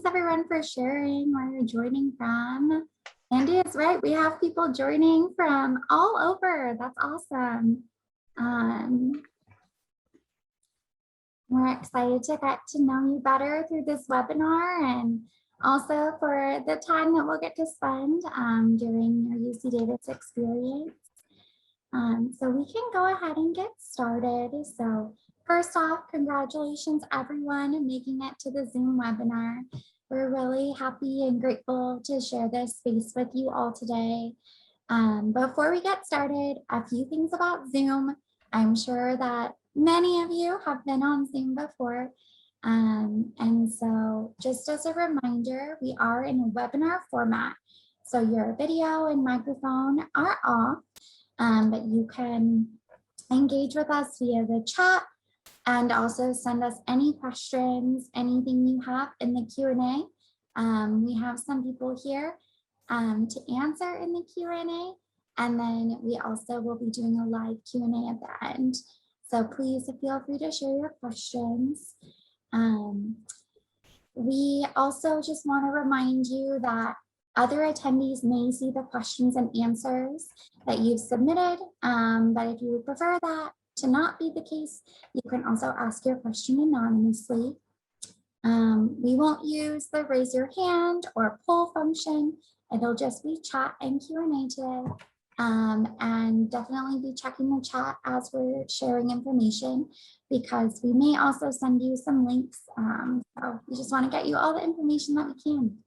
Thanks everyone for sharing where you're joining from. Andy is right. We have people joining from all over. That's awesome. We're excited to get to know you better through this webinar and also for the time that we'll get to spend during your UC Davis experience. So we can go ahead and get started. So first off, congratulations everyone making it to the Zoom webinar. We're really happy and grateful to share this space with you all today. Before we get started, a few things about Zoom. I'm sure that many of you have been on Zoom before. And so just as a reminder, we are in a webinar format. So your video and microphone are off. But you can engage with us via the chat and also send us any questions, anything you have in the Q&A. We have some people here to answer in the Q&A, and then we also will be doing a live Q&A at the end. So please feel free to share your questions. We also just want to remind you that other attendees may see the questions and answers that you've submitted, but if you would prefer that to not be the case, you can also ask your question anonymously. We won't use the raise your hand or poll function. It'll just be chat and Q&A today. And definitely be checking the chat as we're sharing information, because we may also send you some links. So we just want to get you all the information that we can.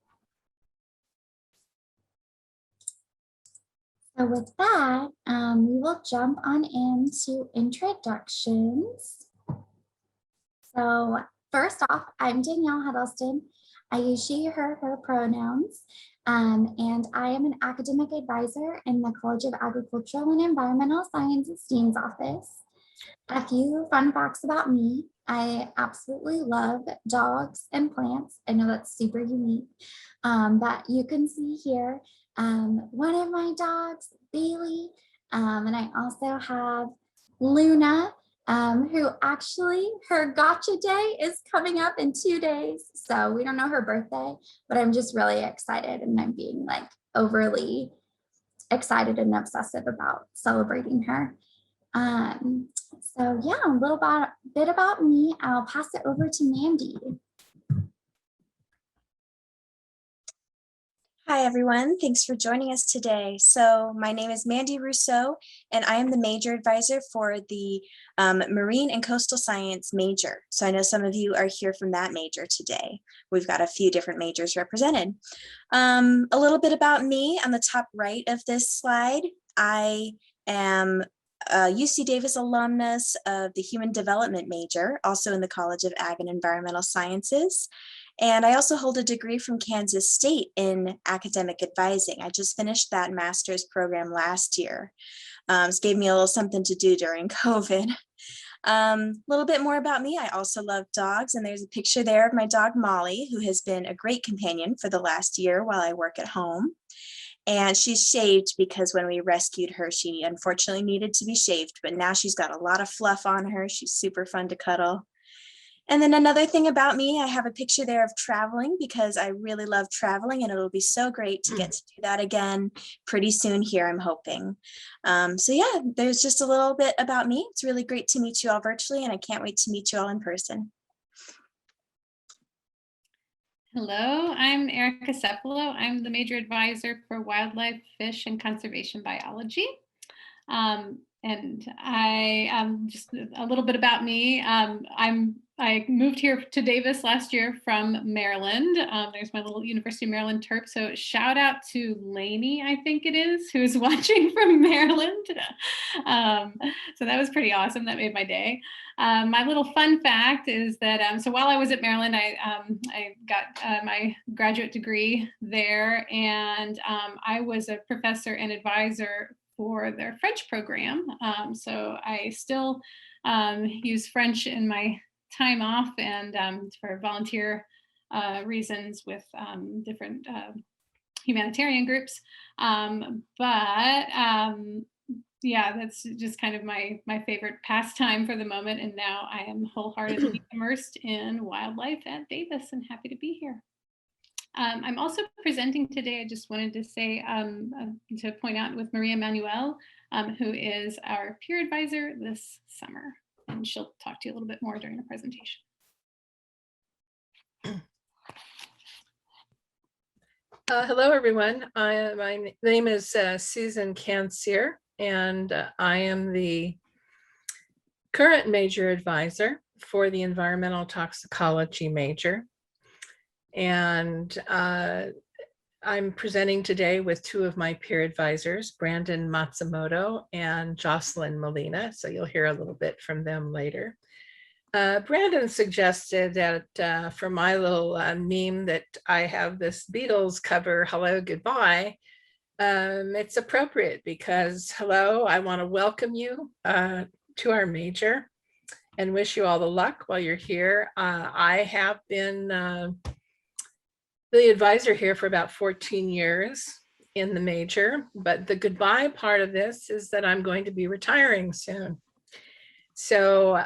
So with that, we will jump on into introductions. So first off, I'm Danielle Huddleston. I use she, her pronouns, and I am an academic advisor in the College of Agricultural and Environmental Sciences Dean's Office. A few fun facts about me. I absolutely love dogs and plants. I know that's super unique, but you can see here one of my dogs, Bailey, and I also have Luna, who actually her gotcha day is coming up in 2 days. So we don't know her birthday, but I'm just really excited, and I'm being like overly excited and obsessive about celebrating her. So yeah, a little bit about me. I'll pass it over to Mandy. Hi, everyone. Thanks for joining us today. So my name is Mandy Rousseau, and I am the major advisor for the Marine and Coastal Science major. So I know some of you are here from that major today. We've got a few different majors represented. A little bit about me on the top right of this slide. I am a UC Davis alumnus of the Human Development major, also in the College of Ag and Environmental Sciences. And I also hold a degree from Kansas State in academic advising. I just finished that master's program last year. It gave me a little something to do during COVID. A little bit more about me. I also love dogs, and there's a picture there of my dog Molly, who has been a great companion for the last year while I work at home. And she's shaved because when we rescued her, she unfortunately needed to be shaved, but now she's got a lot of fluff on her. She's super fun to cuddle. And then another thing about me, I have a picture there of traveling because I really love traveling, and it'll be so great to get to do that again pretty soon here, I'm hoping. So yeah, there's just a little bit about me. It's really great to meet you all virtually, and I can't wait to meet you all in person. Hello, I'm Erica Cepolo. I'm the major advisor for wildlife, fish, and conservation biology. And I just a little bit about me. I moved here to Davis last year from Maryland. There's my little University of Maryland Terp. So shout out to Lainey, I think it is, who is watching from Maryland. So that was pretty awesome. That made my day. My little fun fact is that, so while I was at Maryland, I got my graduate degree there, and I was a professor and advisor for their French program. So I still use French in my time off and for volunteer reasons with different humanitarian groups. Yeah, that's just kind of my favorite pastime for the moment. And now I am wholeheartedly immersed in wildlife at Davis and happy to be here. I'm also presenting today. I just wanted to say, to point out with Maria Manuel, who is our peer advisor this summer. And she'll talk to you a little bit more during the presentation. Hello, everyone. My name is Susan Cansier, and I am the current major advisor for the environmental toxicology major. And I'm presenting today with two of my peer advisors, Brandon Matsumoto and Jocelyn Molina. So you'll hear a little bit from them later. Brandon suggested that for my little meme that I have this Beatles cover, Hello, Goodbye. It's appropriate because, hello, I want to welcome you to our major and wish you all the luck while you're here. I have been the advisor here for about 14 years in the major, but the goodbye part of this is that I'm going to be retiring soon. So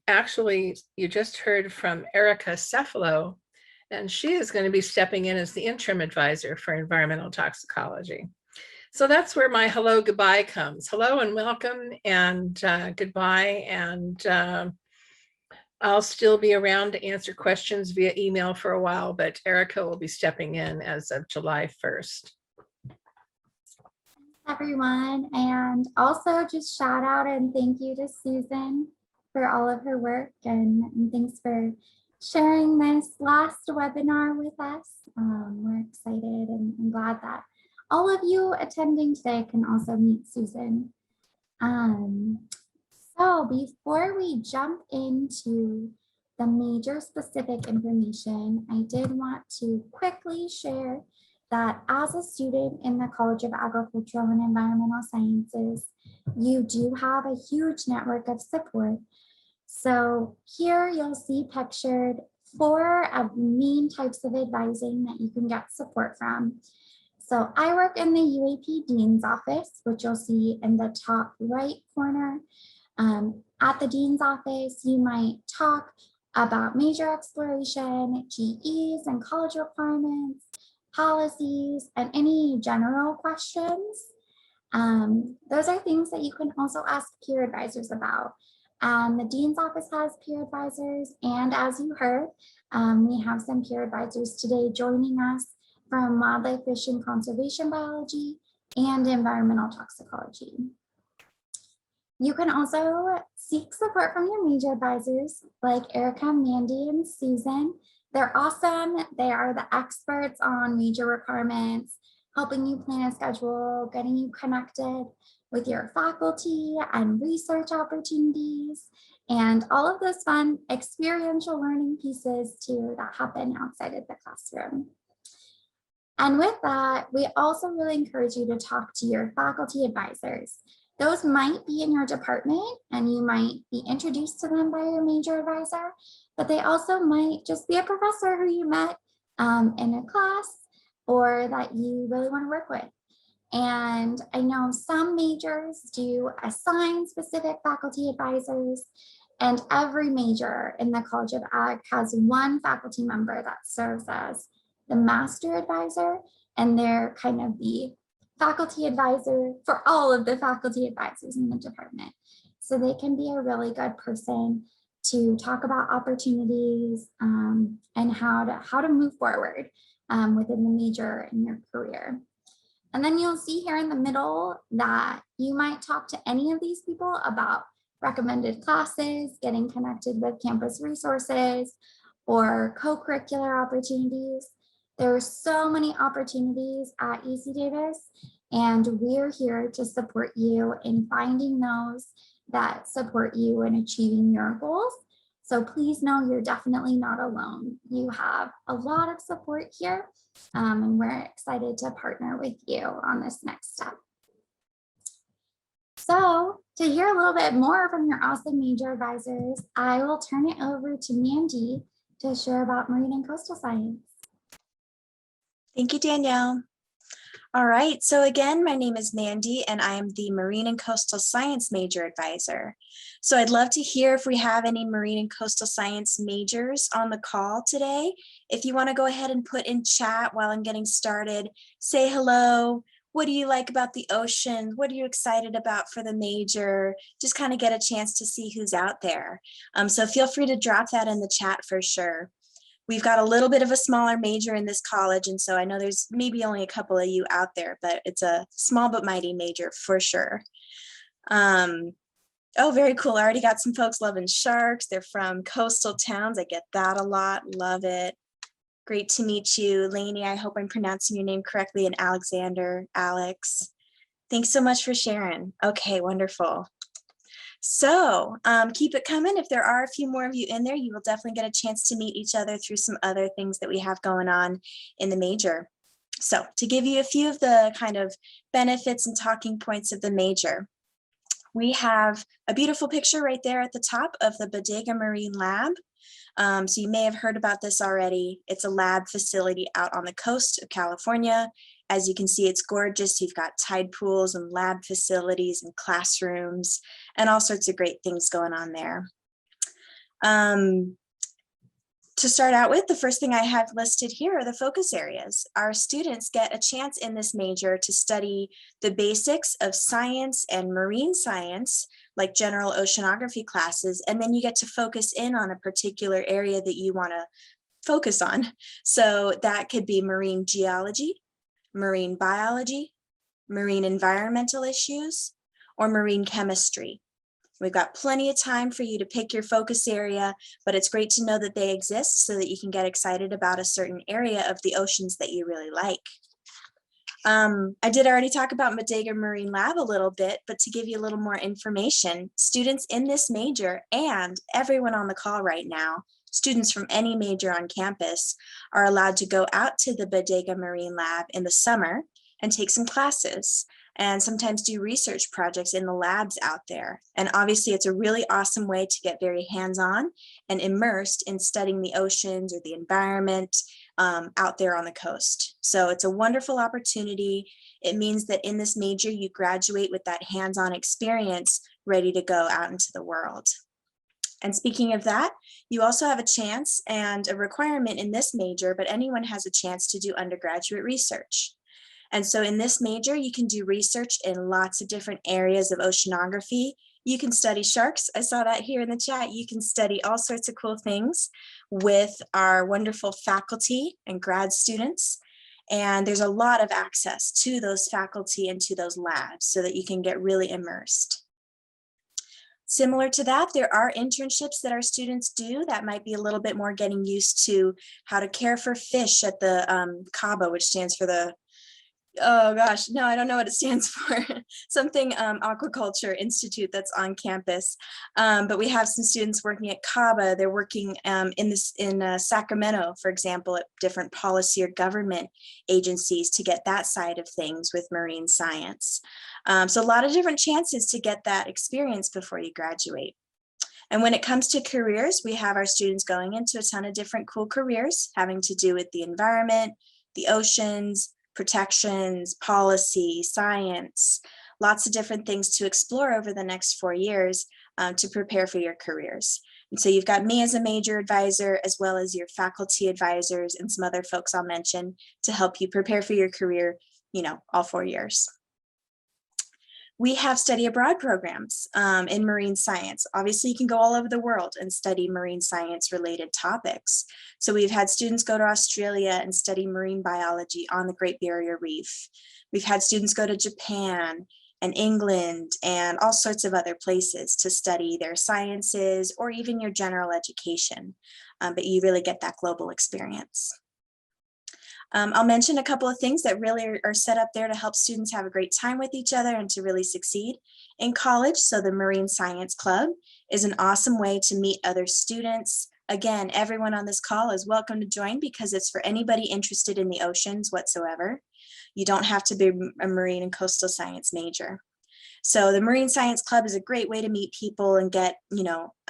actually, you just heard from Erica Cefalo, and she is going to be stepping in as the interim advisor for environmental toxicology. So that's where my hello, goodbye comes. Hello and welcome, and goodbye. And I'll still be around to answer questions via email for a while, but Erica will be stepping in as of July 1st. Everyone, and also just shout out and thank you to Susan for all of her work, and thanks for sharing this last webinar with us. We're excited and glad that all of you attending today can also meet Susan. So before we jump into the major specific information, I did want to quickly share that as a student in the College of Agricultural and Environmental Sciences, you do have a huge network of support. So here you'll see pictured 4 of the main types of advising that you can get support from. So I work in the UAP Dean's office, which you'll see in the top right corner. At the Dean's office, you might talk about major exploration, GEs and college requirements, policies, and any general questions. Those are things that you can also ask peer advisors about. The Dean's office has peer advisors, and as you heard, we have some peer advisors today joining us from wildlife, fish, and conservation biology and environmental toxicology. You can also seek support from your major advisors like Erica, Mandy, and Susan. They're awesome. They are the experts on major requirements, helping you plan a schedule, getting you connected with your faculty and research opportunities, and all of those fun experiential learning pieces too that happen outside of the classroom. And with that, we also really encourage you to talk to your faculty advisors. Those might be in your department and you might be introduced to them by your major advisor, but they also might just be a professor who you met in a class or that you really want to work with. And I know some majors do assign specific faculty advisors, and every major in the College of Ag has one faculty member that serves as the master advisor, and they're kind of the faculty advisor for all of the faculty advisors in the department. So they can be a really good person to talk about opportunities and how to move forward within the major in your career. And then you'll see here in the middle that you might talk to any of these people about recommended classes, getting connected with campus resources, or co-curricular opportunities. There are so many opportunities at UC Davis, and we're here to support you in finding those that support you in achieving your goals. So please know you're definitely not alone. You have a lot of support here, and we're excited to partner with you on this next step. So to hear a little bit more from your awesome major advisors, I will turn it over to Mandy to share about marine and coastal science. Thank you, Danielle. All right, so again, my name is Mandy and I am the Marine and Coastal Science Major Advisor. So I'd love to hear if we have any Marine and Coastal Science majors on the call today. If you want to go ahead and put in chat while I'm getting started, say hello. What do you like about the ocean? What are you excited about for the major? Just kind of get a chance to see who's out there. So feel free to drop that in the chat for sure. We've got a little bit of a smaller major in this college, and so I know there's maybe only a couple of you out there, but it's a small but mighty major for sure. Oh, very cool. I already got some folks loving sharks. They're from coastal towns. I get that a lot. Love it. Great to meet you, Lainey. I hope I'm pronouncing your name correctly, and Alexander, Alex. Thanks so much for sharing. Okay, wonderful. So keep it coming. If there are a few more of you in there, you will definitely get a chance to meet each other through some other things that we have going on in the major. So to give you a few of the kind of benefits and talking points of the major, we have a beautiful picture right there at the top of the Bodega Marine Lab. So you may have heard about this already. It's a lab facility out on the coast of California. As you can see, it's gorgeous. You've got tide pools and lab facilities and classrooms and all sorts of great things going on there. To start out with, the first thing I have listed here are the focus areas. Our students get a chance in this major to study the basics of science and marine science, like general oceanography classes, and then you get to focus in on a particular area that you want to focus on. So that could be marine geology, marine biology, marine environmental issues, or marine chemistry. We've got plenty of time for you to pick your focus area, but it's great to know that they exist so that you can get excited about a certain area of the oceans that you really like. I did already talk about Bodega Marine Lab a little bit, but to give you a little more information, students in this major and everyone on the call right now, students from any major on campus, are allowed to go out to the Bodega Marine Lab in the summer and take some classes and sometimes do research projects in the labs out there. And obviously it's a really awesome way to get very hands-on and immersed in studying the oceans or the environment out there on the coast. So it's a wonderful opportunity. It means that in this major, you graduate with that hands-on experience ready to go out into the world. And speaking of that, you also have a chance and a requirement in this major, but anyone has a chance to do undergraduate research. And so in this major, you can do research in lots of different areas of oceanography. You can study sharks. I saw that here in the chat. You can study all sorts of cool things with our wonderful faculty and grad students. And there's a lot of access to those faculty and to those labs so that you can get really immersed. Similar to that, there are internships that our students do that might be a little bit more getting used to how to care for fish at the CABA, which stands for the, oh gosh, no, I don't know what it stands for. Something aquaculture institute that's on campus. But we have some students working at CABA. They're working in Sacramento, for example, at different policy or government agencies to get that side of things with marine science. So a lot of different chances to get that experience before you graduate. And when it comes to careers, we have our students going into a ton of different cool careers having to do with the environment, the oceans, protections, policy, science, lots of different things to explore over the next 4 years to prepare for your careers. And so you've got me as a major advisor, as well as your faculty advisors and some other folks I'll mention to help you prepare for your career, you know, all 4 years. We have study abroad programs in marine science. Obviously, you can go all over the world and study marine science related topics. So we've had students go to Australia and study marine biology on the Great Barrier Reef. We've had students go to Japan and England and all sorts of other places to study their sciences or even your general education. But you really get that global experience. I'll mention a couple of things that really are set up there to help students have a great time with each other and to really succeed in college. So the Marine Science Club is an awesome way to meet other students. Again, everyone on this call is welcome to join because it's for anybody interested in the oceans whatsoever. You don't have to be a marine and coastal science major. So the Marine Science Club is a great way to meet people and get,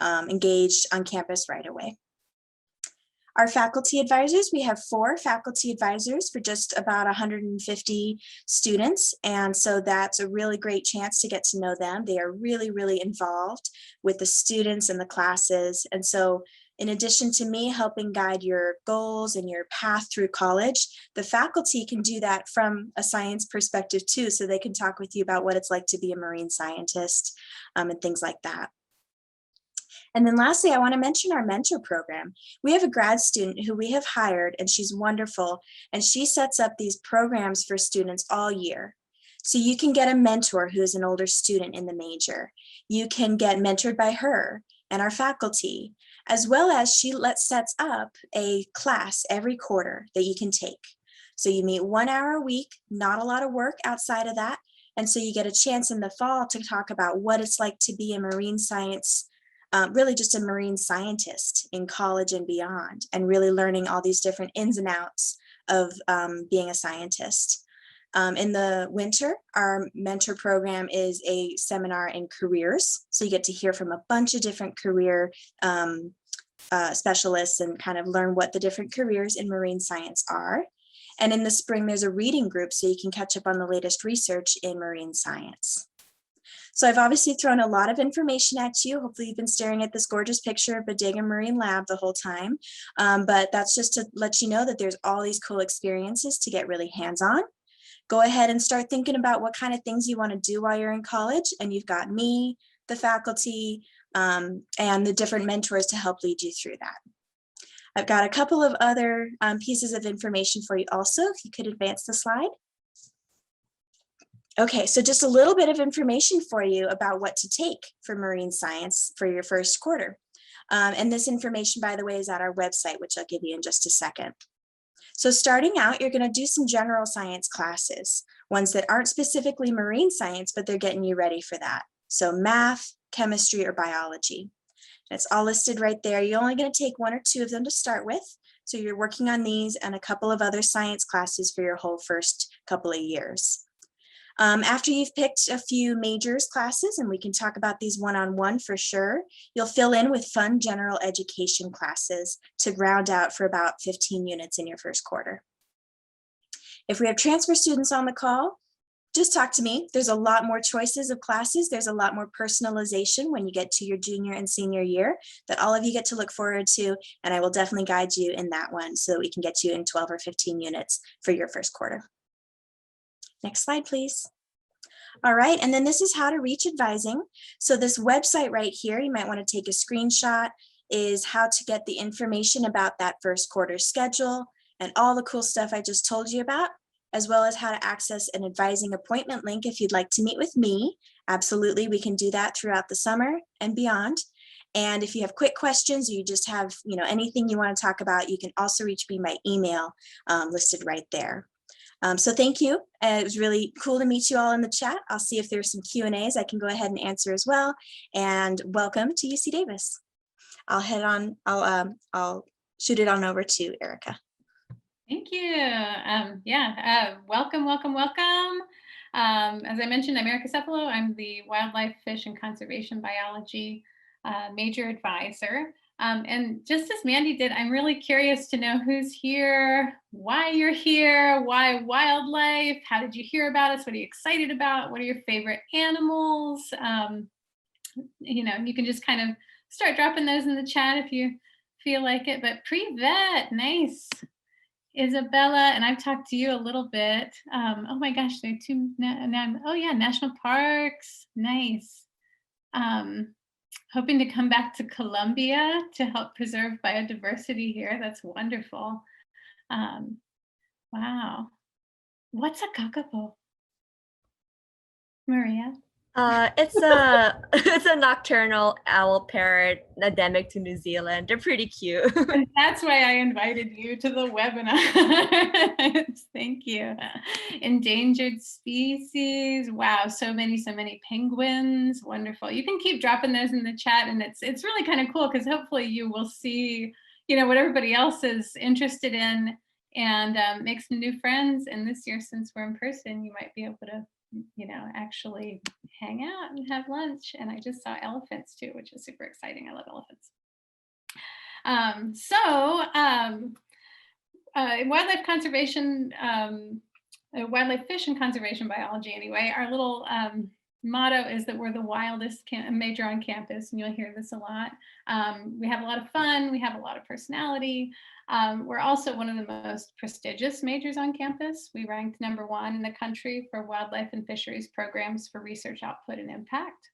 engaged on campus right away. Our faculty advisors, we have 4 faculty advisors for just about 150 students. And so that's a really great chance to get to know them. They are really, really involved with the students and the classes. And so in addition to me helping guide your goals and your path through college, the faculty can do that from a science perspective too. So they can talk with you about what it's like to be a marine scientist and things like that. And then lastly, I want to mention our mentor program. We have a grad student who we have hired, and she's wonderful, and she sets up these programs for students all year. So you can get a mentor who is an older student in the major. You can get mentored by her and our faculty, as well as she sets up a class every quarter that you can take. So you meet 1 hour a week, not a lot of work outside of that. And so you get a chance in the fall to talk about what it's like to be a marine science really just a marine scientist in college and beyond, and really learning all these different ins and outs of being a scientist. In the winter, our mentor program is a seminar in careers. So you get to hear from a bunch of different career specialists and kind of learn what the different careers in marine science are. And in the spring, there's a reading group so you can catch up on the latest research in marine science. So I've obviously thrown a lot of information at you. Hopefully you've been staring at this gorgeous picture of Bodega Marine Lab the whole time. But that's just to let you know that there's all these cool experiences to get really hands-on. Go ahead and start thinking about what kind of things you want to do while you're in college. And you've got me, the faculty, and the different mentors to help lead you through that. I've got a couple of other pieces of information for you also, if you could advance the slide. Okay, so just a little bit of information for you about what to take for marine science for your first quarter. And this information, by the way, is at our website, which I'll give you in just a second. So starting out, you're going to do some general science classes, ones that aren't specifically marine science, but they're getting you ready for that. So math, chemistry, or biology. And it's all listed right there. You're only going to take 1 or 2 of them to start with. So you're working on these and a couple of other science classes for your whole first couple of years. After you've picked a few majors classes, and we can talk about these one-on-one for sure, you'll fill in with fun general education classes to round out for about 15 units in your first quarter. If we have transfer students on the call, just talk to me. There's a lot more choices of classes. There's a lot more personalization when you get to your junior and senior year that all of you get to look forward to, and I will definitely guide you in that one so that we can get you in 12 or 15 units for your first quarter. Next slide, please. All right, and then this is how to reach advising. So this website right here, you might want to take a screenshot, is how to get the information about that first quarter schedule and all the cool stuff I just told you about, as well as how to access an advising appointment link if you'd like to meet with me. Absolutely, we can do that throughout the summer and beyond. And if you have quick questions or you just have anything you want to talk about, you can also reach me by email listed right there. So thank you. It was really cool to meet you all in the chat. I'll see if there's some Q&As I can go ahead and answer as well. And welcome to UC Davis. I'll shoot it on over to Erica. Thank you. Welcome, welcome, welcome. As I mentioned, I'm Erica Cepolo. I'm the Wildlife, Fish, and Conservation Biology major advisor. And just as Mandy did, I'm really curious to know who's here, why you're here, why wildlife, how did you hear about us, what are you excited about, what are your favorite animals? You can just kind of start dropping those in the chat if you feel like it, but pre-vet, nice. Isabella, and I've talked to you a little bit. Oh my gosh, there are 2 now. Oh yeah, national parks, nice. Hoping to come back to Colombia to help preserve biodiversity here. That's wonderful. Wow. What's a kakapo? Maria? It's a nocturnal owl parrot endemic to New Zealand. They're pretty cute. And that's why I invited you to the webinar. Thank you. Endangered species. Wow, so many penguins. Wonderful. You can keep dropping those in the chat, and it's really kind of cool because hopefully you will see, what everybody else is interested in and make some new friends. And this year, since we're in person, you might be able to actually hang out and have lunch. And I just saw elephants too, which is super exciting. I love elephants. In wildlife conservation, wildlife fish and conservation biology anyway, our little motto is that we're the wildest major on campus, and you'll hear this a lot. We have a lot of fun, we have a lot of personality. We're also one of the most prestigious majors on campus. We ranked #1 in the country for wildlife and fisheries programs for research output and impact.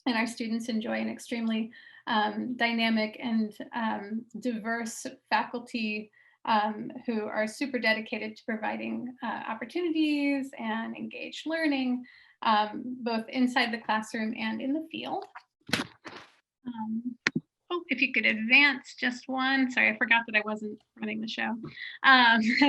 And our students enjoy an extremely dynamic and diverse faculty who are super dedicated to providing opportunities and engaged learning, both inside the classroom and in the field. If you could advance just one. Sorry, I forgot that I wasn't running the show.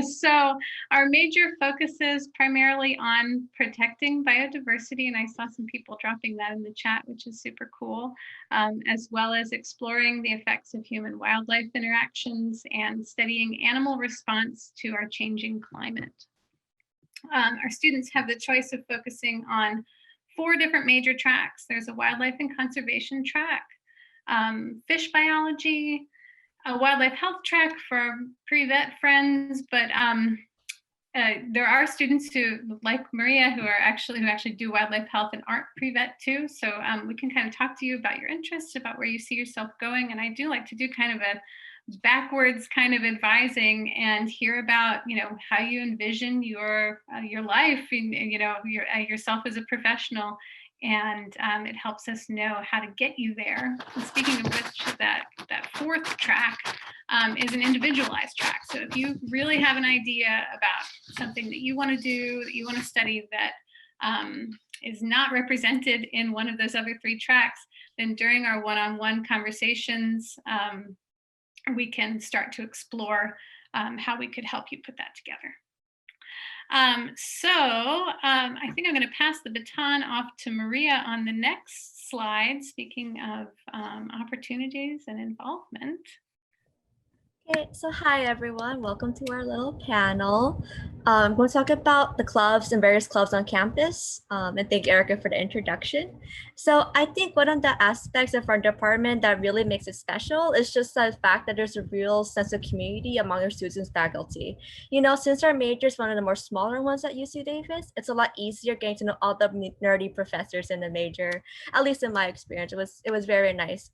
So our major focuses primarily on protecting biodiversity, and I saw some people dropping that in the chat, which is super cool, as well as exploring the effects of human-wildlife interactions and studying animal response to our changing climate. Our students have the choice of focusing on 4 different major tracks. There's a wildlife and conservation track, fish biology, a wildlife health track for pre-vet friends, but there are students who, like Maria, who actually do wildlife health and aren't pre-vet too. So we can kind of talk to you about your interests, about where you see yourself going. And I do like to do kind of a backwards kind of advising and hear about, how you envision your life and, yourself as a professional. And it helps us know how to get you there. And speaking of which, that 4th track is an individualized track. So if you really have an idea about something that you want to do, that you want to study that is not represented in one of those other 3 tracks, then during our one-on-one conversations, we can start to explore how we could help you put that together. I think I'm going to pass the baton off to Maria on the next slide, speaking of opportunities and involvement. Okay, so hi everyone, welcome to our little panel. I'm going to talk about the clubs and various clubs on campus, and thank Erica for the introduction. So I think one of the aspects of our department that really makes it special is just the fact that there's a real sense of community among our students and faculty. Since our major is one of the more smaller ones at UC Davis, it's a lot easier getting to know all the nerdy professors in the major, at least in my experience. It was very nice.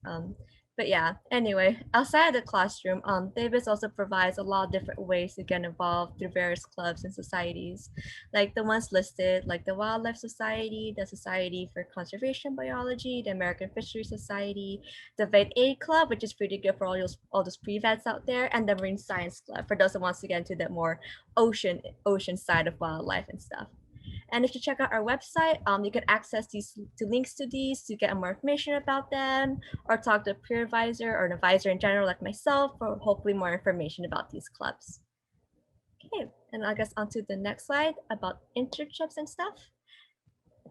But yeah, anyway, outside of the classroom, Davis also provides a lot of different ways to get involved through various clubs and societies, like the ones listed, like the Wildlife Society, the Society for Conservation Biology, the American Fisheries Society, the Vet Aid Club, which is pretty good for all those pre-vets out there, and the Marine Science Club, for those that wants to get into the more ocean side of wildlife and stuff. And if you check out our website, you can access these links to these to get more information about them, or talk to a peer advisor or an advisor in general like myself for hopefully more information about these clubs. Okay, and I guess onto the next slide about internships and stuff.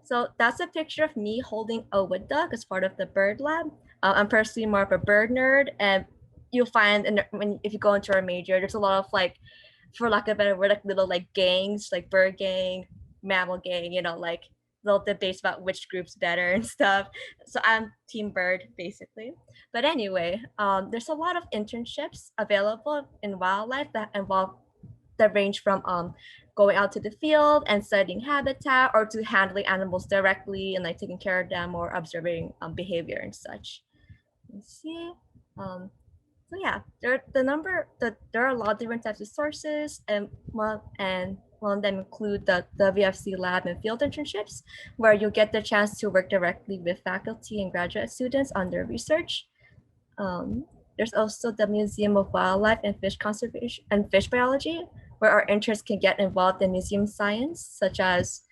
So that's a picture of me holding a wood duck as part of the bird lab. I'm personally more of a bird nerd, and you'll find if you go into our major, there's a lot of, like, for lack of a better word, like little like gangs, like bird gang, mammal gang, like little debates about which group's better and stuff. So I'm team bird basically. But anyway, there's a lot of internships available in wildlife that range from going out to the field and studying habitat, or to handling animals directly and like taking care of them or observing behavior and such. Let's see. So yeah, there are a lot of different types of sources, and one of them include the WFC lab and field internships, where you'll get the chance to work directly with faculty and graduate students on their research. There's also the Museum of Wildlife and Fish Conservation and Fish Biology, where our interns can get involved in museum science, such as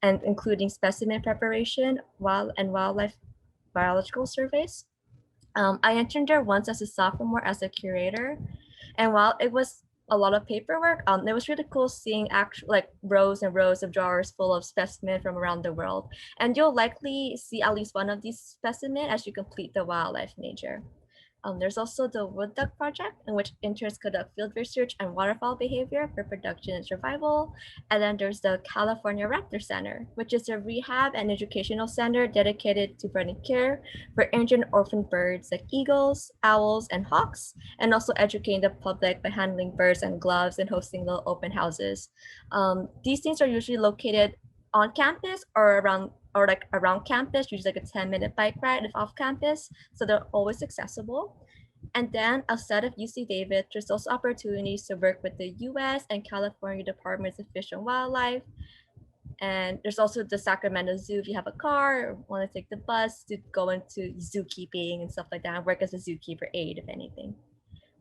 and including specimen preparation, wildlife biological surveys. I interned there once as a sophomore as a curator, and while it was a lot of paperwork, it was really cool seeing actual like rows and rows of drawers full of specimens from around the world. And you'll likely see at least one of these specimens as you complete the wildlife major. There's also the Wood Duck Project, in which interns conduct field research on waterfowl behavior for production and survival. And then there's the California Raptor Center, which is a rehab and educational center dedicated to providing care for injured and orphaned birds like eagles, owls, and hawks, and also educating the public by handling birds and gloves and hosting little open houses. These things are usually located on campus or around campus, usually like a 10-minute bike ride if off campus. So they're always accessible. And then outside of UC Davis, there's also opportunities to work with the US and California Departments of Fish and Wildlife. And there's also the Sacramento Zoo if you have a car or want to take the bus to go into zookeeping and stuff like that, and work as a zookeeper aide, if anything.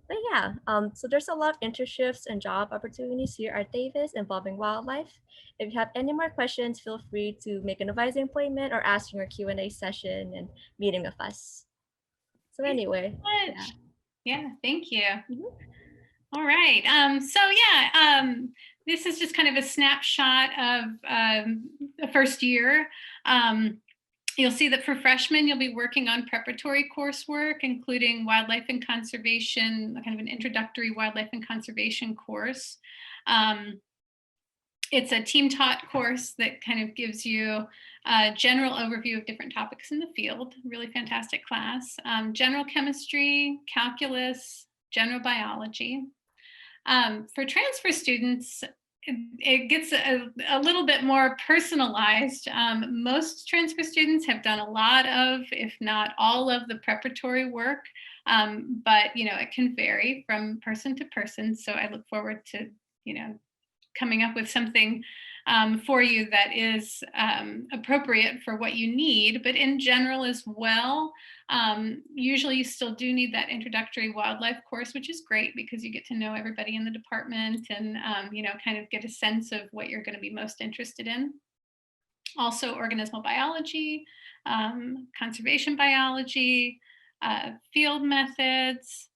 But yeah, so there's a lot of internships and job opportunities here at Davis involving wildlife. If you have any more questions, feel free to make an advising appointment or ask in our Q&A session and meeting with us. So anyway, yeah, thank you. Mhm. All right. This is just kind of a snapshot of the first year. You'll see that for freshmen, you'll be working on preparatory coursework, including wildlife and conservation, kind of an introductory wildlife and conservation course. It's a team taught course that kind of gives you a general overview of different topics in the field. Really fantastic class. General chemistry, calculus, general biology. For transfer students, it gets a little bit more personalized. Most transfer students have done a lot of, if not all of the preparatory work, but it can vary from person to person. So I look forward to, coming up with something for you that is appropriate for what you need, but in general as well. Usually you still do need that introductory wildlife course, which is great because you get to know everybody in the department and, kind of get a sense of what you're going to be most interested in. Also organismal biology, conservation biology, field methods,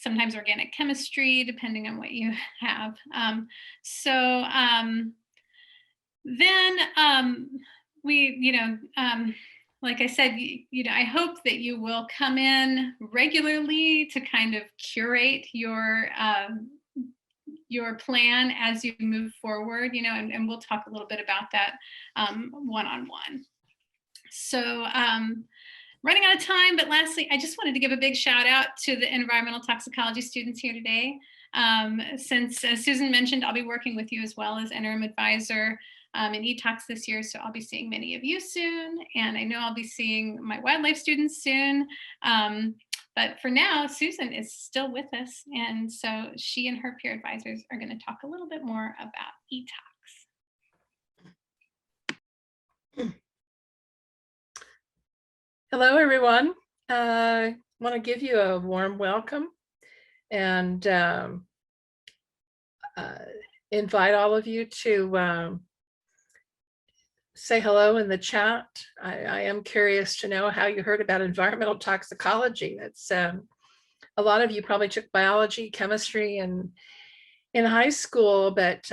sometimes organic chemistry, depending on what you have. Like I said, I hope that you will come in regularly to kind of curate your plan as you move forward, and we'll talk a little bit about that one-on-one. So running out of time, but lastly, I just wanted to give a big shout out to the environmental toxicology students here today. Since, as Susan mentioned, I'll be working with you as well as interim advisor in ETX this year. So I'll be seeing many of you soon. And I know I'll be seeing my wildlife students soon. But for now, Susan is still with us. And so she and her peer advisors are going to talk a little bit more about ETX. Hello, everyone. I want to give you a warm welcome and invite all of you to say hello in the chat. I am curious to know how you heard about environmental toxicology. That's a lot of you probably took biology, chemistry, and in high school, but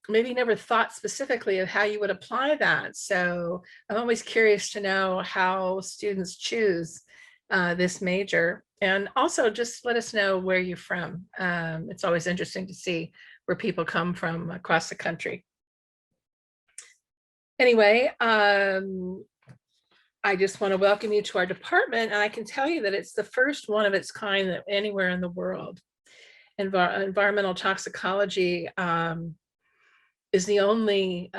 maybe never thought specifically of how you would apply that. So I'm always curious to know how students choose this major. And also just let us know where you're from. It's always interesting to see where people come from across the country. Anyway, I just want to welcome you to our department. And I can tell you that it's the first one of its kind anywhere in the world. Environmental toxicology is the only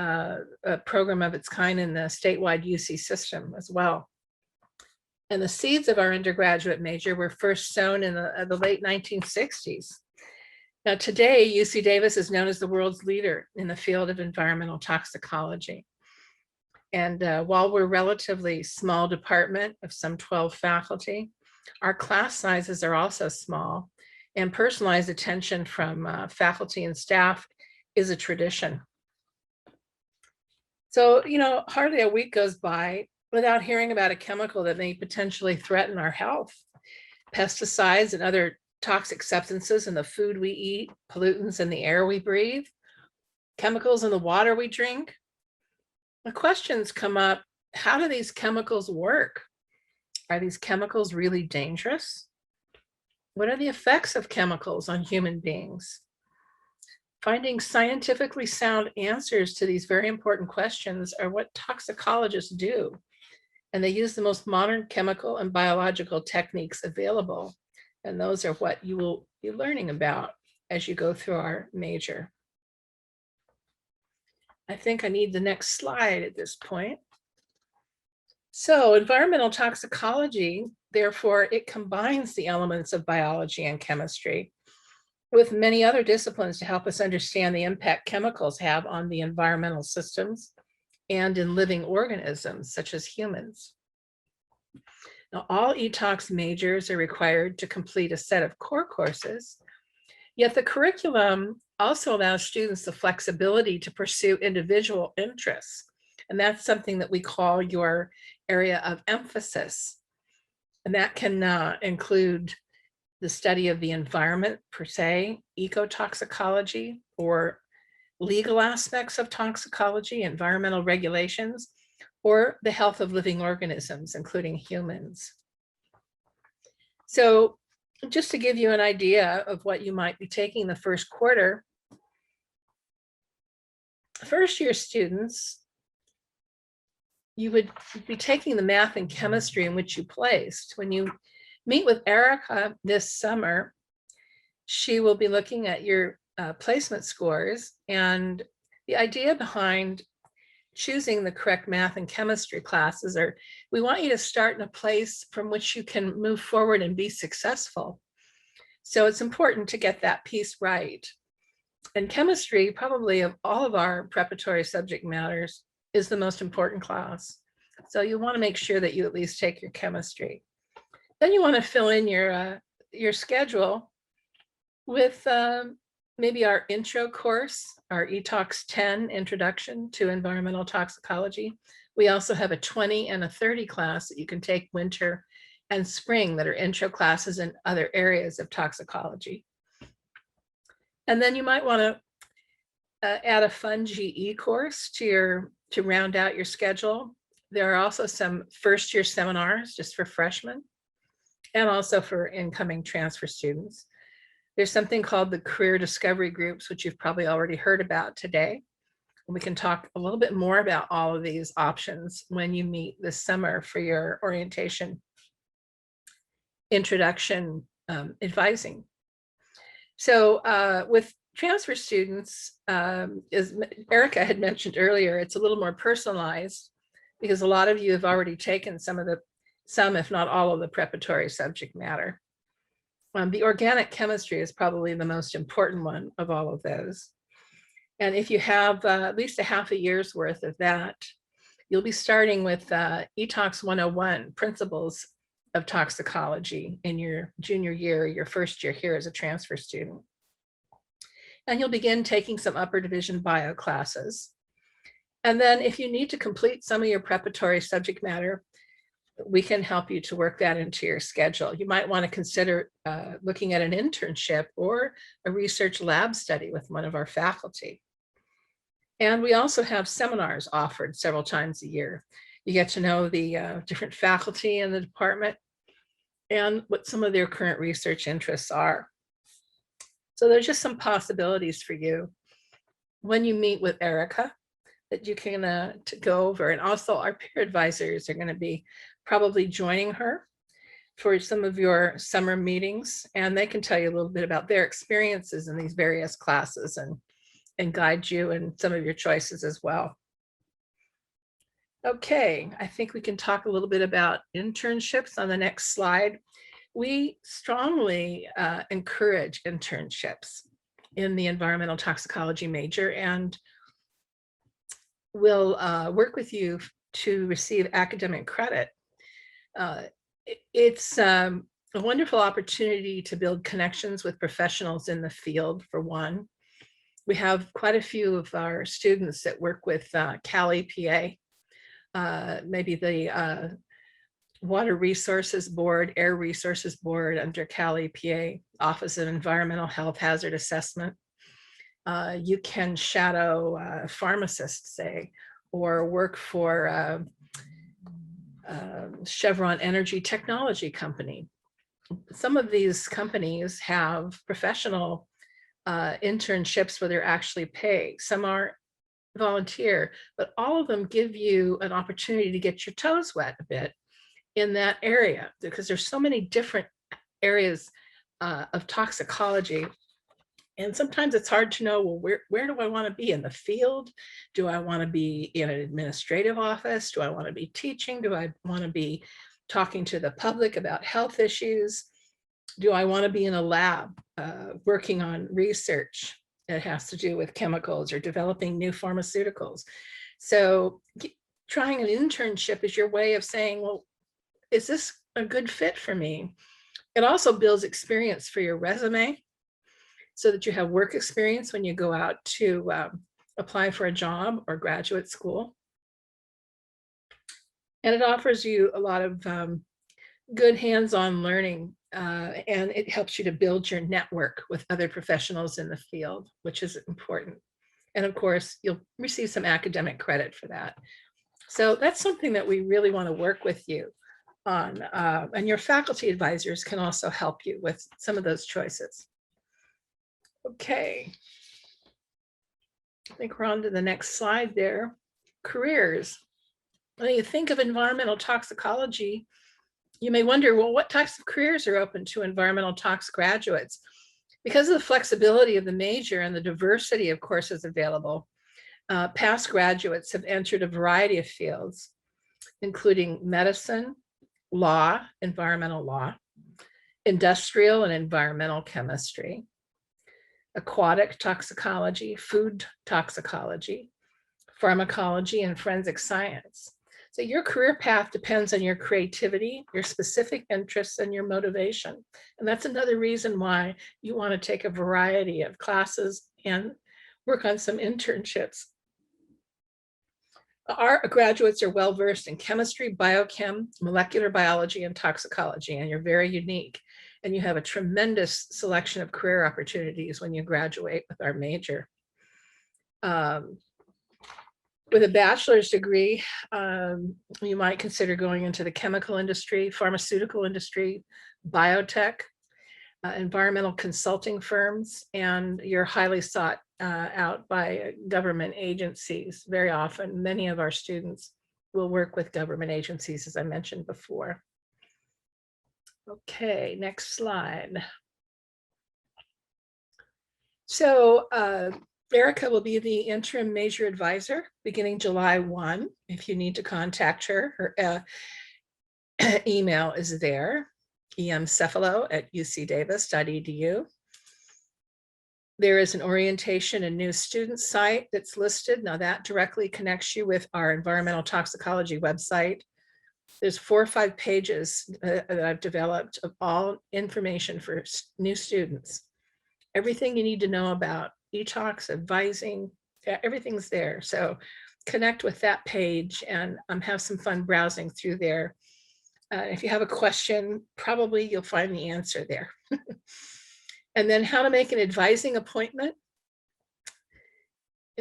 program of its kind in the statewide UC system as well. And the seeds of our undergraduate major were first sown in the late 1960s. Now today, UC Davis is known as the world's leader in the field of environmental toxicology. And while we're a relatively small department of some 12 faculty, our class sizes are also small, and personalized attention from faculty and staff is a tradition. So, hardly a week goes by without hearing about a chemical that may potentially threaten our health. Pesticides and other toxic substances in the food we eat, pollutants in the air we breathe, chemicals in the water we drink. The questions come up, how do these chemicals work? Are these chemicals really dangerous? What are the effects of chemicals on human beings? Finding scientifically sound answers to these very important questions are what toxicologists do. And they use the most modern chemical and biological techniques available. And those are what you will be learning about as you go through our major. I think I need the next slide at this point. So environmental toxicology, therefore, it combines the elements of biology and chemistry with many other disciplines to help us understand the impact chemicals have on the environmental systems and in living organisms such as humans. Now, all ETOX majors are required to complete a set of core courses, yet the curriculum also allows students the flexibility to pursue individual interests. And that's something that we call your area of emphasis. And that can include the study of the environment per se, ecotoxicology, or legal aspects of toxicology, environmental regulations, or the health of living organisms, including humans. So just to give you an idea of what you might be taking the first quarter, first year students, you would be taking the math and chemistry in which you placed. When you meet with Erica this summer, she will be looking at your placement scores, and the idea behind choosing the correct math and chemistry classes are, we want you to start in a place from which you can move forward and be successful. So it's important to get that piece right. And chemistry, probably of all of our preparatory subject matters, is the most important class. So you want to make sure that you at least take your chemistry. Then you want to fill in your schedule with maybe our intro course, our ETOX 10 Introduction to Environmental Toxicology. We also have a 20 and a 30 class that you can take winter and spring that are intro classes in other areas of toxicology. And then you might want to add a fun GE course to round out your schedule. There are also some first year seminars just for freshmen and also for incoming transfer students. There's something called the career discovery groups, which you've probably already heard about today. And we can talk a little bit more about all of these options when you meet this summer for your orientation introduction advising. So with transfer students, as Erica had mentioned earlier, it's a little more personalized because a lot of you have already taken some, if not all of the preparatory subject matter. The organic chemistry is probably the most important one of all of those. And if you have at least a half a year's worth of that, you'll be starting with ETOX 101, Principles of Toxicology, in your junior year, your first year here as a transfer student. And you'll begin taking some upper division bio classes. And then if you need to complete some of your preparatory subject matter, we can help you to work that into your schedule. You might want to consider looking at an internship or a research lab study with one of our faculty. And we also have seminars offered several times a year. You get to know the different faculty in the department and what some of their current research interests are. So there's just some possibilities for you when you meet with Erica that you can to go over. And also our peer advisors are going to be probably joining her for some of your summer meetings, and they can tell you a little bit about their experiences in these various classes and guide you in some of your choices as well. Okay, I think we can talk a little bit about internships on the next slide. We strongly encourage internships in the environmental toxicology major, and we'll work with you to receive academic credit. It's a wonderful opportunity to build connections with professionals in the field, for one. We have quite a few of our students that work with Cal EPA, maybe the Water Resources Board, Air Resources Board under Cal EPA, Office of Environmental Health Hazard Assessment. You can shadow a pharmacist, say, or work for Chevron Energy Technology Company. Some of these companies have professional internships where they're actually paid. Some are volunteer, but all of them give you an opportunity to get your toes wet a bit in that area, because there's so many different areas of toxicology. And sometimes it's hard to know, well, where do I want to be in the field? Do I want to be in an administrative office? Do I want to be teaching? Do I want to be talking to the public about health issues? Do I want to be in a lab working on research that has to do with chemicals or developing new pharmaceuticals? So trying an internship is your way of saying, well, is this a good fit for me? It also builds experience for your resume so that you have work experience when you go out to apply for a job or graduate school. And it offers you a lot of good hands-on learning, and it helps you to build your network with other professionals in the field, which is important. And of course, you'll receive some academic credit for that. So that's something that we really want to work with you on. And your faculty advisors can also help you with some of those choices. Okay. I think we're on to the next slide there. Careers. When you think of environmental toxicology, you may wonder, well, what types of careers are open to environmental tox graduates? Because of the flexibility of the major and the diversity of courses available, past graduates have entered a variety of fields, including medicine, law, environmental law, industrial and environmental chemistry, aquatic toxicology, food toxicology, pharmacology, and forensic science. So your career path depends on your creativity, your specific interests, and your motivation. And that's another reason why you want to take a variety of classes and work on some internships. Our graduates are well-versed in chemistry, biochem, molecular biology, and toxicology, and you're very unique. And you have a tremendous selection of career opportunities when you graduate with our major. With a bachelor's degree, you might consider going into the chemical industry, pharmaceutical industry, biotech, environmental consulting firms, and you're highly sought out by government agencies. Very often, many of our students will work with government agencies, as I mentioned before. Okay, next slide. So Erica will be the interim major advisor beginning July 1. If you need to contact her, her email is there, emcephalo@ucdavis.edu. There is an orientation and new student site that's listed. Now that directly connects you with our environmental toxicology website. There's 4 or 5 pages that I've developed of all information for new students. Everything you need to know about ETOX, advising, everything's there. So connect with that page and have some fun browsing through there. If you have a question, probably you'll find the answer there. And then how to make an advising appointment.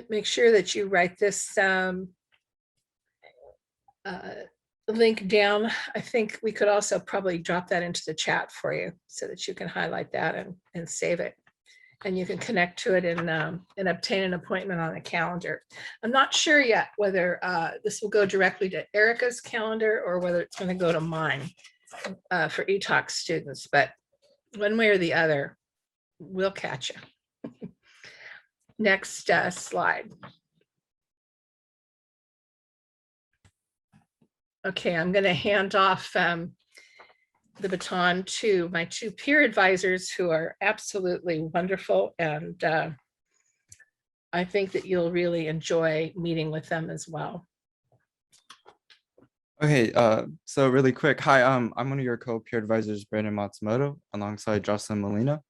Make sure that you write this link down. I think we could also probably drop that into the chat for you so that you can highlight that and save it. And you can connect to it and obtain an appointment on a calendar. I'm not sure yet whether this will go directly to Erica's calendar or whether it's going to go to mine for ETOX students, but one way or the other, we'll catch you. Next slide. Okay, I'm going to hand off the baton to my 2 peer advisors who are absolutely wonderful. And I think that you'll really enjoy meeting with them as well. Okay, so really quick. Hi, I'm one of your co-peer advisors, Brandon Matsumoto, alongside Jocelyn Molina.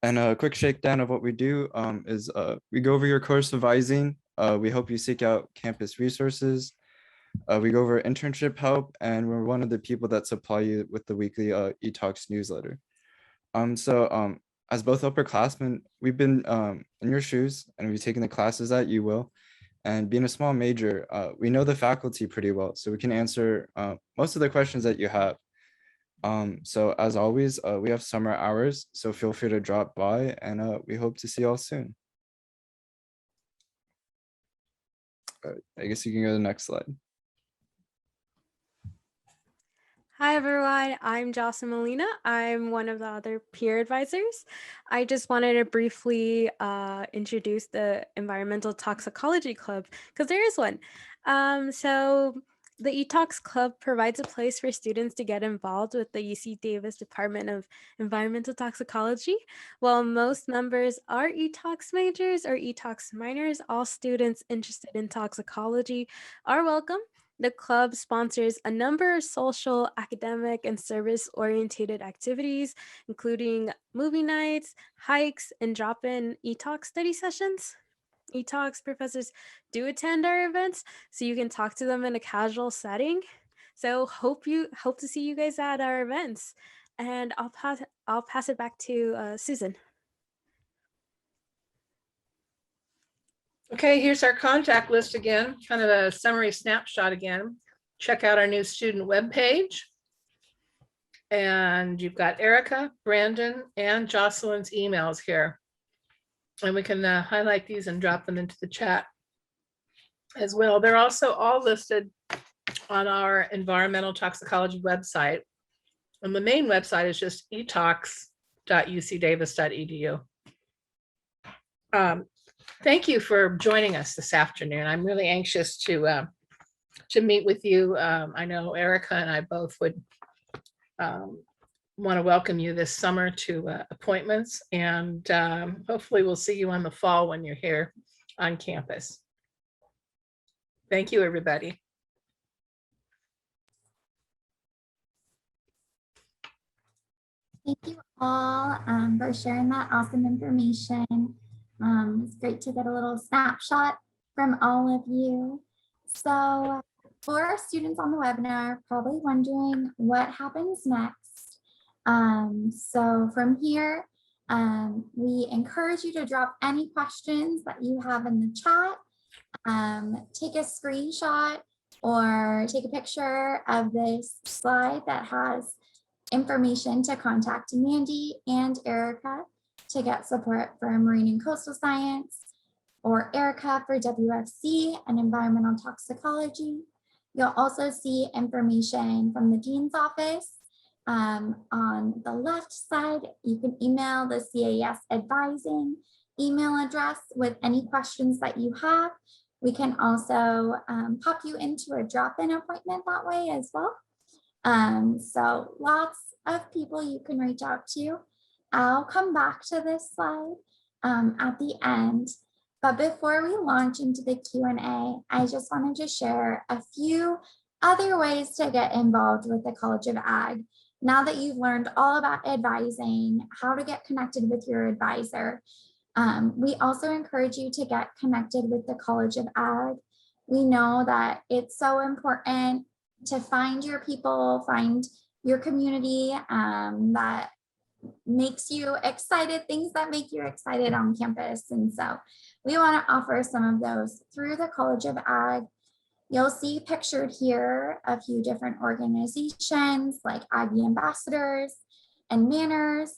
And a quick shakedown of what we do is we go over your course advising. We help you seek out campus resources. We go over internship help, and we're one of the people that supply you with the weekly eTalks newsletter. As both upperclassmen, we've been in your shoes, and we've taken the classes that you will. And being a small major, we know the faculty pretty well, so we can answer most of the questions that you have. So as always, we have summer hours, so feel free to drop by, and we hope to see you all soon. I guess you can go to the next slide. Hi everyone, I'm Jocelyn Molina. I'm one of the other peer advisors. I just wanted to briefly introduce the Environmental Toxicology Club, because there is one. So the ETX Club provides a place for students to get involved with the UC Davis Department of Environmental Toxicology. While most members are ETOX majors or ETOX minors, all students interested in toxicology are welcome. The club sponsors a number of social, academic, and service-oriented activities, including movie nights, hikes, and drop-in ETOX study sessions. ETOX professors do attend our events, so you can talk to them in a casual setting. So hope to see you guys at our events. And I'll pass it back to Susan. Okay, here's our contact list again, kind of a summary snapshot again. Check out our new student webpage. And you've got Erica, Brandon, and Jocelyn's emails here. And we can highlight these and drop them into the chat as well. They're also all listed on our environmental toxicology website. And the main website is just etox.ucdavis.edu. Thank you for joining us this afternoon. I'm really anxious to meet with you. I know Erica and I both would want to welcome you this summer to appointments, and hopefully we'll see you in the fall when you're here on campus. Thank you, everybody. Thank you all for sharing that awesome information. It's great to get a little snapshot from all of you. So for our students on the webinar, probably wondering what happens next. So from here, we encourage you to drop any questions that you have in the chat. Take a screenshot or take a picture of this slide that has information to contact Mandy and Erica to get support for marine and coastal science, or Erica for WFC and environmental toxicology. You'll also see information from the Dean's office. On the left side, you can email the CAS advising email address with any questions that you have. We can also pop you into a drop-in appointment that way as well. So lots of people you can reach out to. I'll come back to this slide at the end. But before we launch into the Q&A, I just wanted to share a few other ways to get involved with the College of Ag. Now that you've learned all about advising, how to get connected with your advisor, we also encourage you to get connected with the College of Ag. We know that it's so important to find your people, find your community that makes you excited, things that make you excited on campus. And so we want to offer some of those through the College of Ag. You'll see pictured here a few different organizations like Aggie Ambassadors and Manners.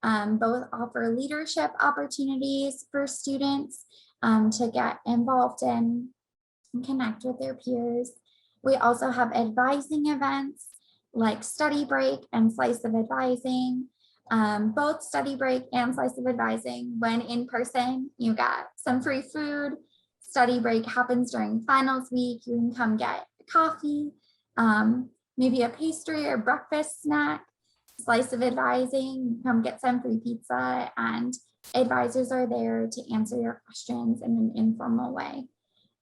Both offer leadership opportunities for students to get involved in and connect with their peers. We also have advising events like Study Break and Slice of Advising. Both Study Break and Slice of Advising, when in person, you got some free food. Study Break happens during finals week. You can come get coffee, maybe a pastry or breakfast snack. Slice of Advising, come get some free pizza, and advisors are there to answer your questions in an informal way.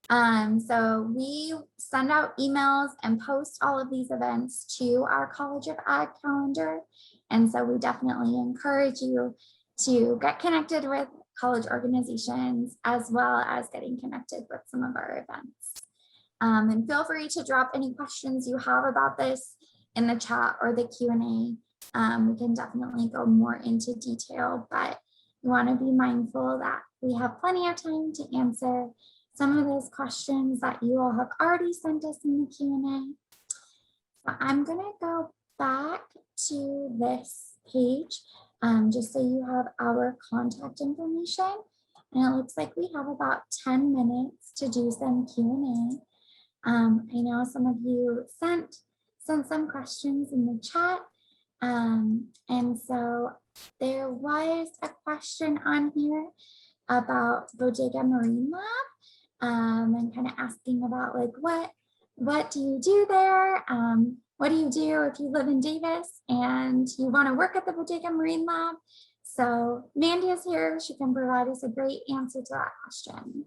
So we send out emails and post all of these events to our College of Ag calendar. And so we definitely encourage you to get connected with college organizations as well as getting connected with some of our events. And feel free to drop any questions you have about this in the chat or the Q&A. We can definitely go more into detail, but you want to be mindful that we have plenty of time to answer some of those questions that you all have already sent us in the Q&A. So I'm gonna go back to this page just so you have our contact information. And it looks like we have about 10 minutes to do some Q&A. I know some of you sent some questions in the chat. And so there was a question on here about Bodega Marine Lab and kind of asking about like, what do you do there? What do you do if you live in Davis and you want to work at the Bodega Marine Lab? So Mandy is here. She can provide us a great answer to that question.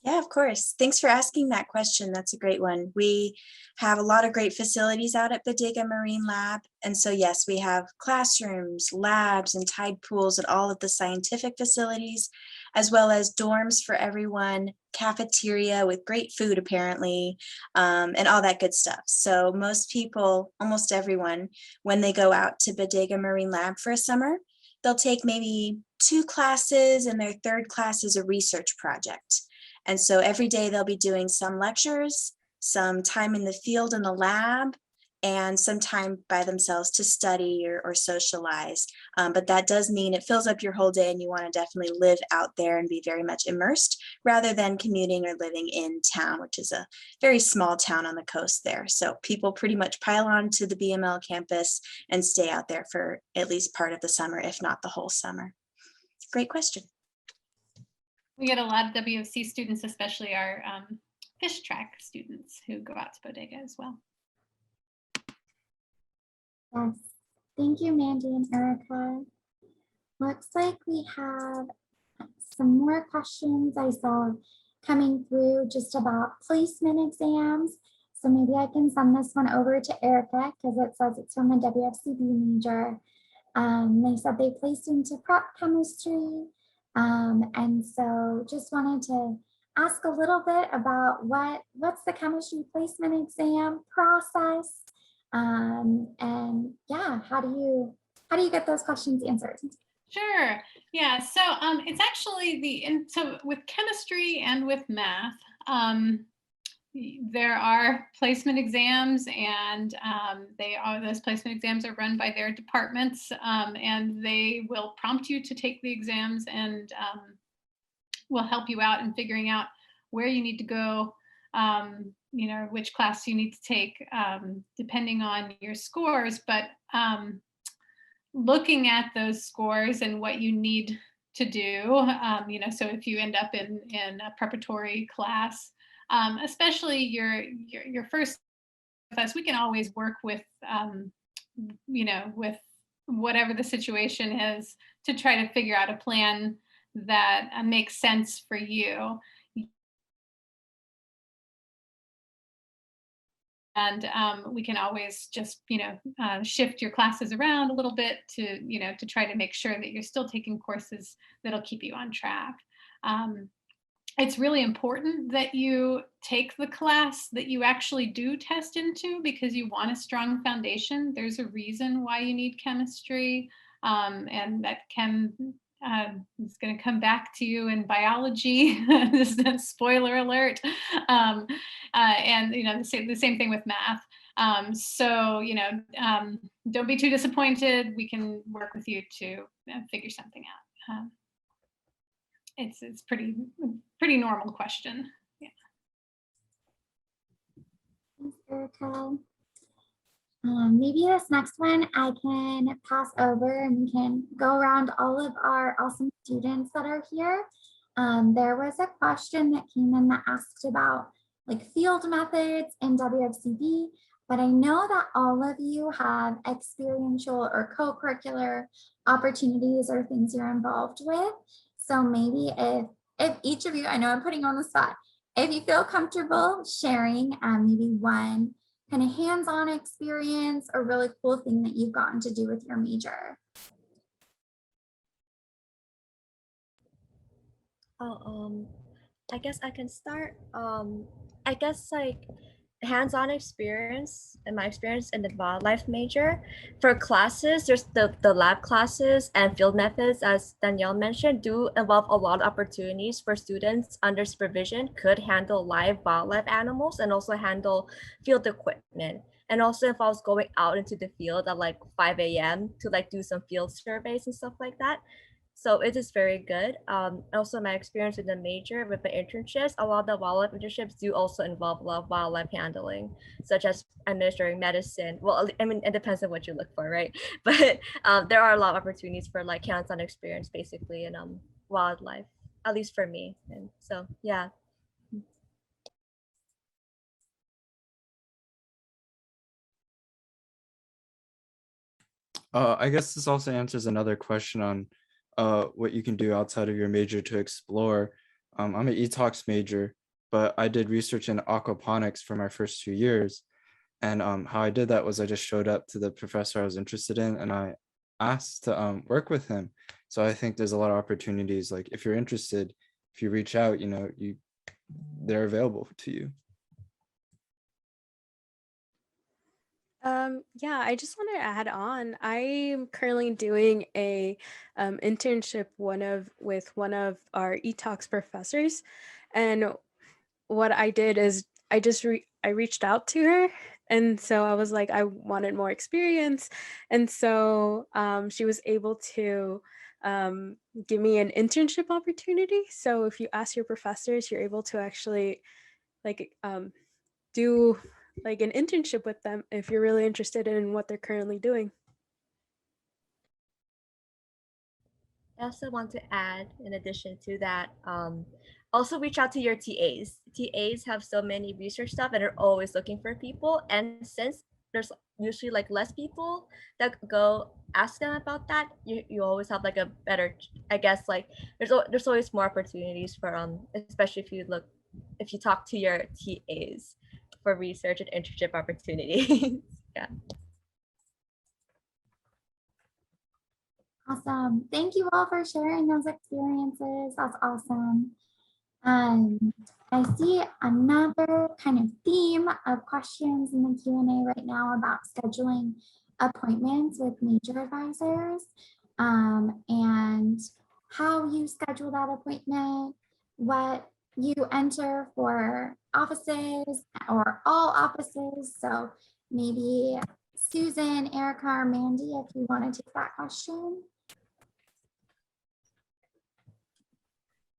Yeah, of course. Thanks for asking that question. That's a great one. We have a lot of great facilities out at Bodega Marine Lab. And so, yes, we have classrooms, labs, and tide pools at all of the scientific facilities, as well as dorms for everyone, cafeteria with great food, apparently, and all that good stuff. So most people, almost everyone, when they go out to Bodega Marine Lab for a summer, they'll take maybe 2 classes, and their 3rd class is a research project. And so every day they'll be doing some lectures, some time in the field in the lab, and some time by themselves to study or socialize. But that does mean it fills up your whole day, and you want to definitely live out there and be very much immersed rather than commuting or living in town, which is a very small town on the coast there. So people pretty much pile on to the BML campus and stay out there for at least part of the summer, if not the whole summer. Great question. We get a lot of WFC students, especially our fish track students who go out to Bodega as well. Yes, thank you, Mandy and Erica. Looks like we have some more questions I saw coming through just about placement exams. So maybe I can send this one over to Erica because it says it's from a WFCB major. They said they placed into prep chemistry. And so just wanted to ask a little bit about what's the chemistry placement exam process, and yeah, how do you get those questions answered? Sure. Yeah. So it's actually so with chemistry and with math, there are placement exams, and those placement exams are run by their departments, and they will prompt you to take the exams and will help you out in figuring out where you need to go, which class you need to take, depending on your scores. But looking at those scores and what you need to do, so if you end up in a preparatory class, especially your first class, we can always work with, with whatever the situation is to try to figure out a plan that makes sense for you. And we can always just, shift your classes around a little bit to try to make sure that you're still taking courses that'll keep you on track. It's really important that you take the class that you actually do test into, because you want a strong foundation. There's a reason why you need chemistry, and that it's going to come back to you in biology. This is a spoiler alert. And the same thing with math. Don't be too disappointed. We can work with you to figure something out. It's pretty normal question. Yeah. Thanks, Erica. Maybe this next one I can pass over, and we can go around all of our awesome students that are here. There was a question that came in that asked about like field methods in WFCB, but I know that all of you have experiential or co-curricular opportunities or things you're involved with. So maybe if each of you, I know I'm putting you on the spot, if you feel comfortable sharing maybe one kind of hands-on experience or really cool thing that you've gotten to do with your major. I guess I can start. I guess like hands-on experience, in my experience in the wildlife major, for classes, there's the lab classes and field methods, as Danielle mentioned, do involve a lot of opportunities for students under supervision could handle live wildlife animals and also handle field equipment. And also involves going out into the field at like 5 a.m. to like do some field surveys and stuff like that. So it is very good. Also, my experience with the major with the internships, a lot of the wildlife internships do also involve a lot of wildlife handling, such as administering medicine. Well, I mean, it depends on what you look for, right? But there are a lot of opportunities for like hands-on experience, basically, in wildlife, at least for me. And so, yeah. I guess this also answers another question on what you can do outside of your major to explore. I'm an ETOX major, but I did research in aquaponics for my first 2 years. And how I did that was I just showed up to the professor I was interested in and I asked to work with him. So I think there's a lot of opportunities. Like if you're interested, if you reach out, they're available to you. Yeah, I just want to add on. I'm currently doing a internship with one of our ETOX professors, and what I did is I reached out to her, and so I was like I wanted more experience, and so she was able to give me an internship opportunity. So if you ask your professors, you're able to actually like do like an internship with them if you're really interested in what they're currently doing. I also want to add, in addition to that, also reach out to your TAs. TAs have so many research stuff and are always looking for people. And since there's usually like less people that go ask them about that, you always have like a better, I guess, like there's always more opportunities for especially if you talk to your TAs for research and internship opportunities. Yeah. Awesome. Thank you all for sharing those experiences. That's awesome. I see another kind of theme of questions in the Q&A right now about scheduling appointments with major advisors and how you schedule that appointment, what you enter for offices or all offices. So maybe Susan, Erica, or Mandy, if you want to take that question.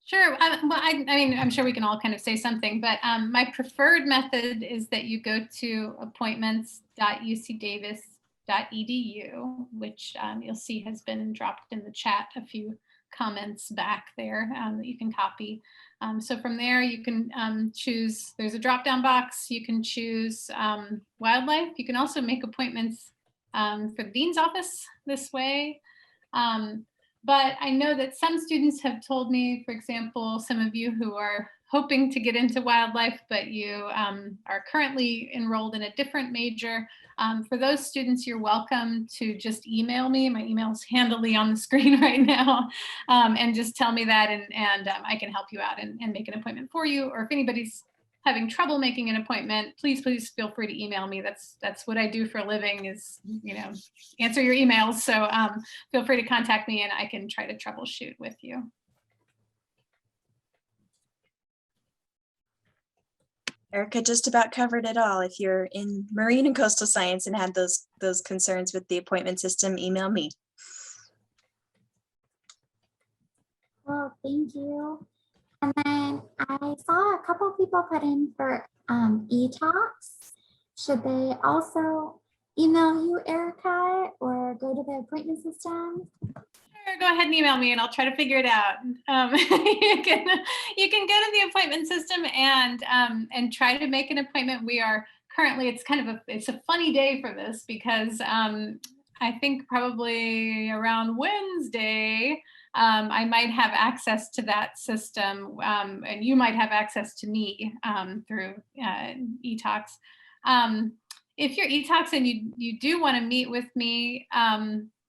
Sure. Well, I mean, I'm sure we can all kind of say something, but my preferred method is that you go to appointments.ucdavis.edu, which you'll see has been dropped in the chat a few comments back there that you can copy. So from there, you can choose, there's a drop-down box. You can choose wildlife. You can also make appointments for the dean's office this way. But I know that some students have told me, for example, some of you who are hoping to get into wildlife, but you are currently enrolled in a different major. For those students, you're welcome to just email me. My email is handily on the screen right now, and just tell me that, and I can help you out and make an appointment for you. Or if anybody's having trouble making an appointment, please feel free to email me. That's what I do for a living, is answer your emails. So feel free to contact me and I can try to troubleshoot with you. Erica just about covered it all. If you're in marine and coastal science and had those concerns with the appointment system, email me. Well, thank you. And then I saw a couple people put in for ETOX. Should they also email you, Erica, or go to the appointment system? Sure, go ahead and email me and I'll try to figure it out. You can go to the appointment system and try to make an appointment. We are currently, it's a funny day for this because I think probably around Wednesday, I might have access to that system, and you might have access to me through ETOX. If you're ETOX and you do want to meet with me,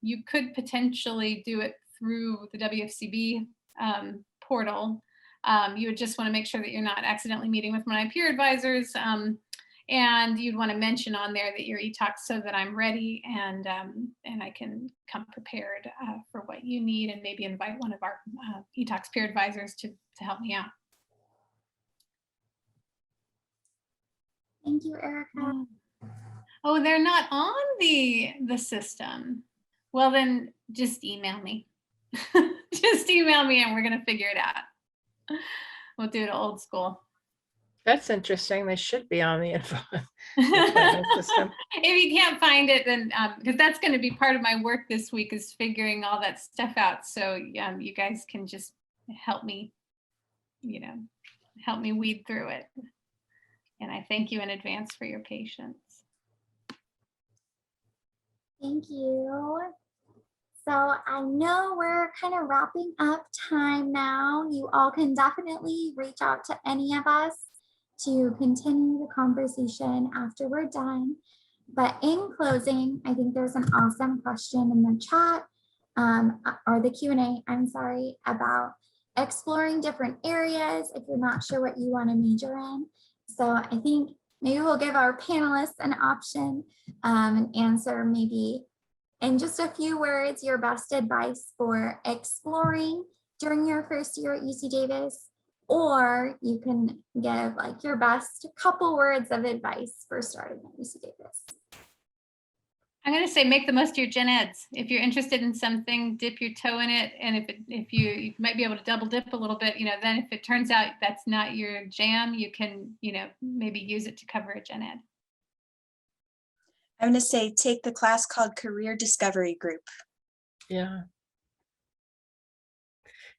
you could potentially do it through the WFCB portal. You would just want to make sure that you're not accidentally meeting with one of my peer advisors. And you'd want to mention on there that you're ETOX so that I'm ready and I can come prepared for what you need, and maybe invite one of our ETOX peer advisors to help me out. Thank you, Erica. Oh, they're not on the system. Well, then just email me. Just email me and we're going to figure it out. We'll do it old school. That's interesting. They should be on the info system. If you can't find it, then because that's going to be part of my work this week, is figuring all that stuff out. So you guys can just help me, help me weed through it. And I thank you in advance for your patience. Thank you. So I know we're kind of wrapping up time now. You all can definitely reach out to any of us to continue the conversation after we're done. But in closing, I think there's an awesome question in the chat, or the Q&A, I'm sorry, about exploring different areas if you're not sure what you want to major in. So I think maybe we'll give our panelists an option and answer maybe in just a few words your best advice for exploring during your first year at UC Davis, or you can give like your best couple words of advice for starting at UC Davis. I'm going to say make the most of your gen eds. If you're interested in something, dip your toe in it. And if you might be able to double dip a little bit, then if it turns out that's not your jam, you can, maybe use it to cover a gen ed. I'm going to say take the class called Career Discovery Group. Yeah.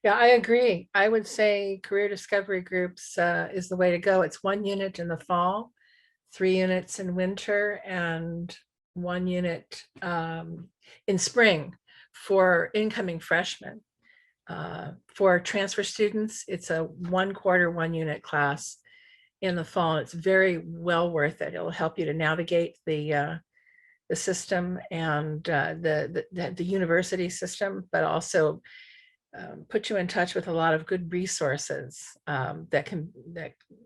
Yeah, I agree. I would say career discovery groups is the way to go. It's 1 unit in the fall, 3 units in winter, and 1 unit in spring for incoming freshmen. For transfer students, it's a 1 quarter, 1 unit class in the fall. It's very well worth it. It'll help you to navigate the system and the university system, but also put you in touch with a lot of good resources that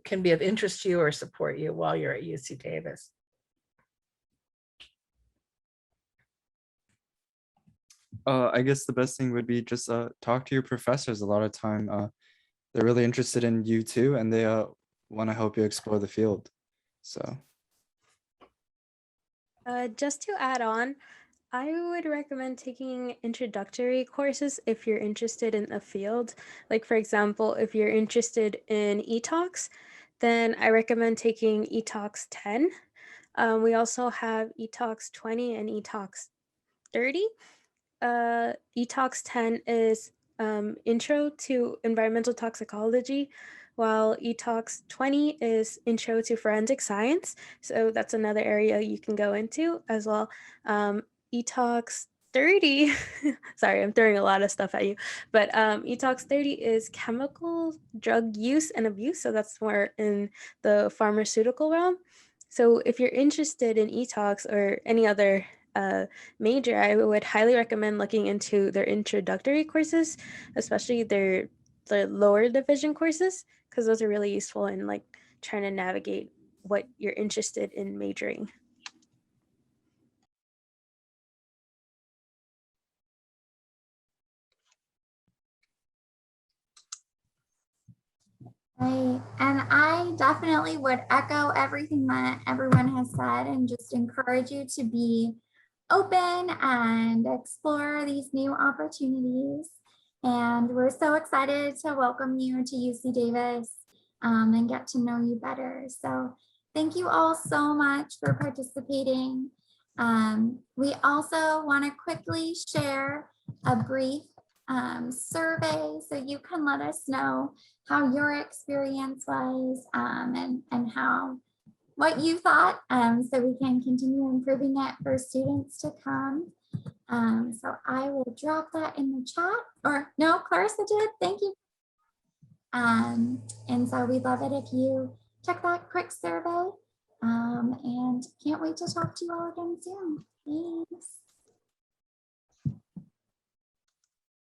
can be of interest to you or support you while you're at UC Davis. I guess the best thing would be just talk to your professors. A lot of time they're really interested in you too, and they want to help you explore the field. So just to add on, I would recommend taking introductory courses if you're interested in a field. Like, for example, if you're interested in ETOX, then I recommend taking ETOX 10. We also have ETOX 20 and ETOX 30. ETOX 10 is Intro to Environmental Toxicology, while ETOX 20 is Intro to Forensic Science. So that's another area you can go into as well. ETOX 30, sorry, I'm throwing a lot of stuff at you, but ETOX 30 is Chemical Drug Use and Abuse. So that's more in the pharmaceutical realm. So if you're interested in ETOX or any other major, I would highly recommend looking into their introductory courses, especially the lower division courses, because those are really useful in like trying to navigate what you're interested in majoring. Right. And I definitely would echo everything that everyone has said and just encourage you to be open and explore these new opportunities. And we're so excited to welcome you to UC Davis and get to know you better. So thank you all so much for participating. We also want to quickly share a brief survey so you can let us know how your experience was and what you thought, so we can continue improving it for students to come. So I will drop that in the chat, or no, Clarissa did, thank you. And so we'd love it if you check that quick survey, and can't wait to talk to you all again soon. Thanks.